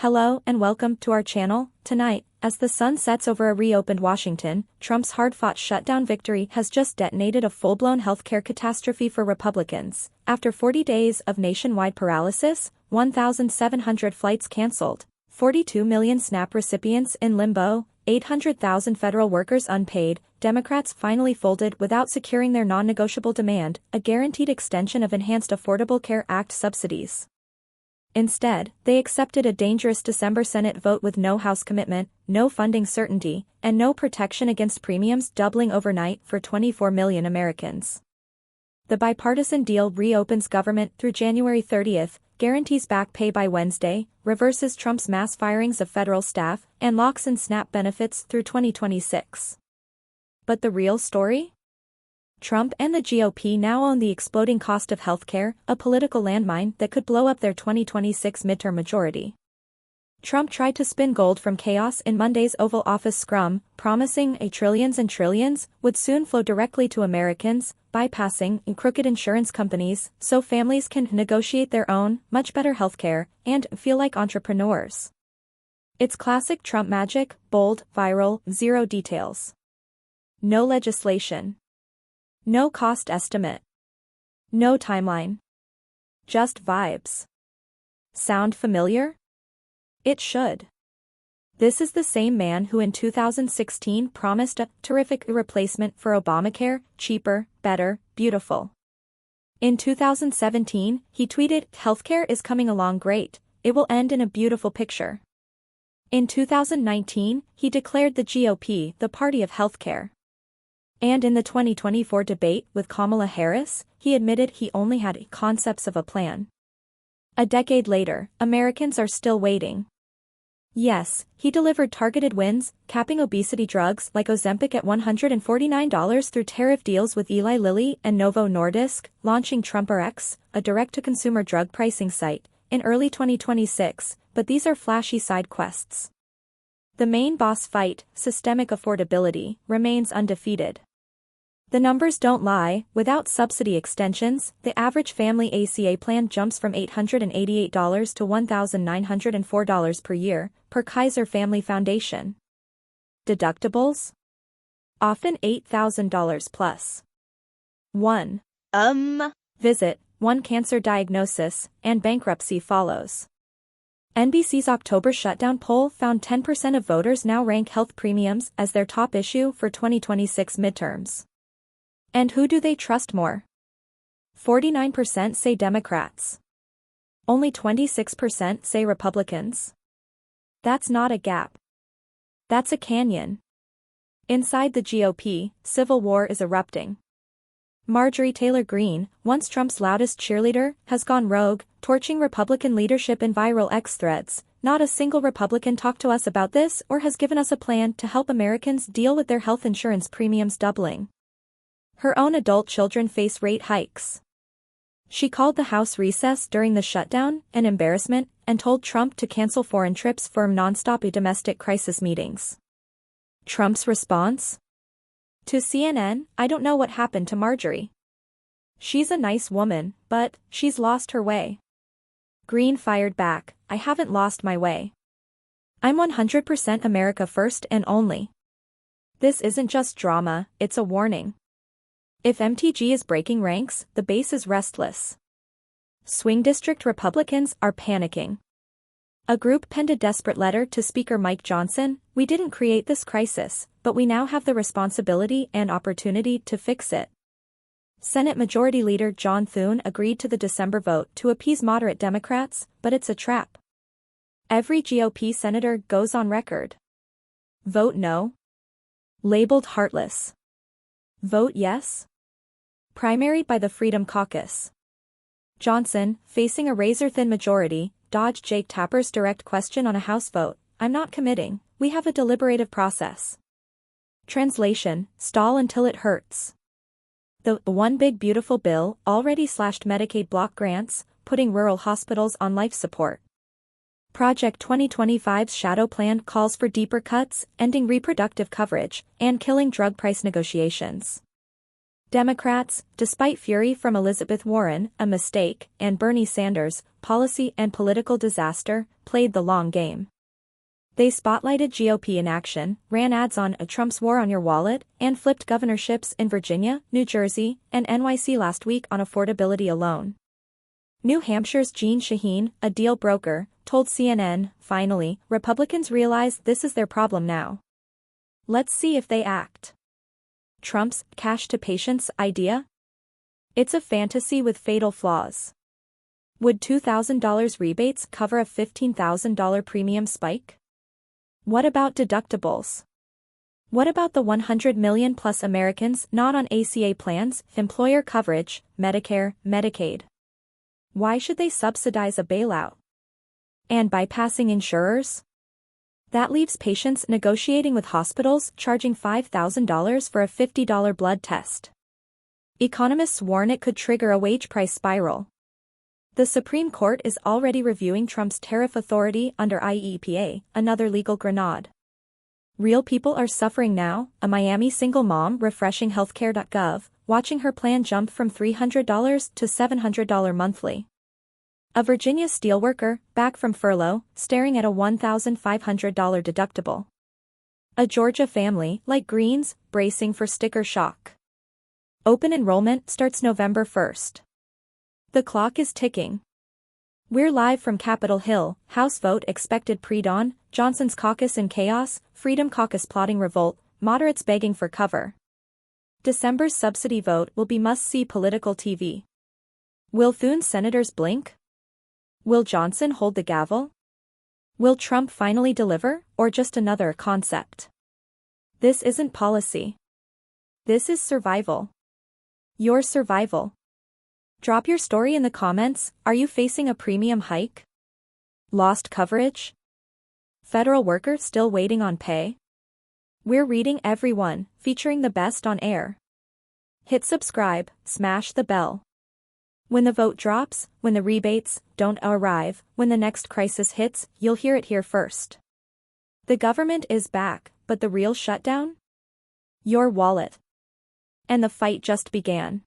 Hello and welcome to our channel. Tonight, as the sun sets over a reopened Washington, Trump's hard-fought shutdown victory has just detonated a full-blown healthcare catastrophe for Republicans. After 40 days of nationwide paralysis, 1,700 flights canceled, 42 million SNAP recipients in limbo, 800,000 federal workers unpaid, Democrats finally folded without securing their non-negotiable demand, a guaranteed extension of enhanced Affordable Care Act subsidies. Instead, they accepted a dangerous December Senate vote with no House commitment, no funding certainty, and no protection against premiums doubling overnight for 24 million Americans. The bipartisan deal reopens government through January 30th, guarantees back pay by Wednesday, reverses Trump's mass firings of federal staff, and locks in SNAP benefits through 2026. But the real story? Trump and the GOP now own the exploding cost of healthcare, a political landmine that could blow up their 2026 midterm majority. Trump tried to spin gold from chaos in Monday's Oval Office scrum, promising trillions and trillions would soon flow directly to Americans, bypassing crooked insurance companies so families can negotiate their own, much better healthcare, and feel like entrepreneurs. It's classic Trump magic, bold, viral, zero details. No legislation. No cost estimate. No timeline. Just vibes. Sound familiar? It should. This is the same man who in 2016 promised a terrific replacement for Obamacare, cheaper, better, beautiful. In 2017, he tweeted, "Healthcare is coming along great, it will end in a beautiful picture." In 2019, he declared the GOP the party of healthcare. And in the 2024 debate with Kamala Harris, he admitted he only had concepts of a plan. A decade later, Americans are still waiting. Yes, he delivered targeted wins, capping obesity drugs like Ozempic at $149 through tariff deals with Eli Lilly and Novo Nordisk, launching TrumpRx, a direct-to-consumer drug pricing site, in early 2026, but these are flashy side quests. The main boss fight, systemic affordability, remains undefeated. The numbers don't lie. Without subsidy extensions, the average family ACA plan jumps from $888 to $1,904 per year, per Kaiser Family Foundation. Deductibles? Often $8,000 plus. 1 visit, 1 cancer diagnosis, and bankruptcy follows. NBC's October shutdown poll found 10% of voters now rank health premiums as their top issue for 2026 midterms. And who do they trust more? 49% say Democrats. Only 26% say Republicans. That's not a gap. That's a canyon. Inside the GOP, civil war is erupting. Marjorie Taylor Greene, once Trump's loudest cheerleader, has gone rogue, torching Republican leadership in viral X threads. Not a single Republican talked to us about this or has given us a plan to help Americans deal with their health insurance premiums doubling. Her own adult children face rate hikes. She called the House recess during the shutdown an embarrassment and told Trump to cancel foreign trips for nonstop domestic crisis meetings. Trump's response? To CNN, "I don't know what happened to Marjorie. She's a nice woman, but she's lost her way." Greene fired back, "I haven't lost my way. I'm 100% America first and only. This isn't just drama, it's a warning. If MTG is breaking ranks, the base is restless. Swing district Republicans are panicking." A group penned a desperate letter to Speaker Mike Johnson, "We didn't create this crisis, but we now have the responsibility and opportunity to fix it." Senate Majority Leader John Thune agreed to the December vote to appease moderate Democrats, but it's a trap. Every GOP senator goes on record. Vote no. Labeled heartless. Vote yes. Primaried by the Freedom Caucus. Johnson, facing a razor-thin majority, dodged Jake Tapper's direct question on a House vote, "I'm not committing, we have a deliberative process." Translation, stall until it hurts. The One Big Beautiful Bill already slashed Medicaid block grants, putting rural hospitals on life support. Project 2025's shadow plan calls for deeper cuts, ending reproductive coverage, and killing drug price negotiations. Democrats, despite fury from Elizabeth Warren, a mistake, and Bernie Sanders, policy and political disaster, played the long game. They spotlighted GOP inaction, ran ads on Trump's war on your wallet, and flipped governorships in Virginia, New Jersey, and NYC last week on affordability alone. New Hampshire's Jeanne Shaheen, a deal broker, told CNN, finally, Republicans realize this is their problem now. Let's see if they act. Trump's cash to patients idea? It's a fantasy with fatal flaws. Would $2,000 rebates cover a $15,000 premium spike? What about deductibles? What about the 100 million plus Americans not on ACA plans, employer coverage, Medicare, Medicaid? Why should they subsidize a bailout? And bypassing insurers? That leaves patients negotiating with hospitals charging $5,000 for a $50 blood test. Economists warn it could trigger a wage price spiral. The Supreme Court is already reviewing Trump's tariff authority under IEEPA, another legal grenade. Real people are suffering now, a Miami single mom refreshing healthcare.gov, watching her plan jump from $300 to $700 monthly. A Virginia steelworker, back from furlough, staring at a $1,500 deductible. A Georgia family, like Greene's, bracing for sticker shock. Open enrollment starts November 1st. The clock is ticking. We're live from Capitol Hill, House vote expected pre-dawn, Johnson's caucus in chaos, Freedom Caucus plotting revolt, moderates begging for cover. December's subsidy vote will be must-see political TV. Will Thune's senators blink? Will Johnson hold the gavel? Will Trump finally deliver, or just another concept? This isn't policy. This is survival. Your survival. Drop your story in the comments. Are you facing a premium hike? Lost coverage? Federal worker still waiting on pay? We're reading every one, featuring the best on air. Hit subscribe, smash the bell. When the vote drops, when the rebates don't arrive, when the next crisis hits, you'll hear it here first. The government is back, but the real shutdown? Your wallet. And the fight just began.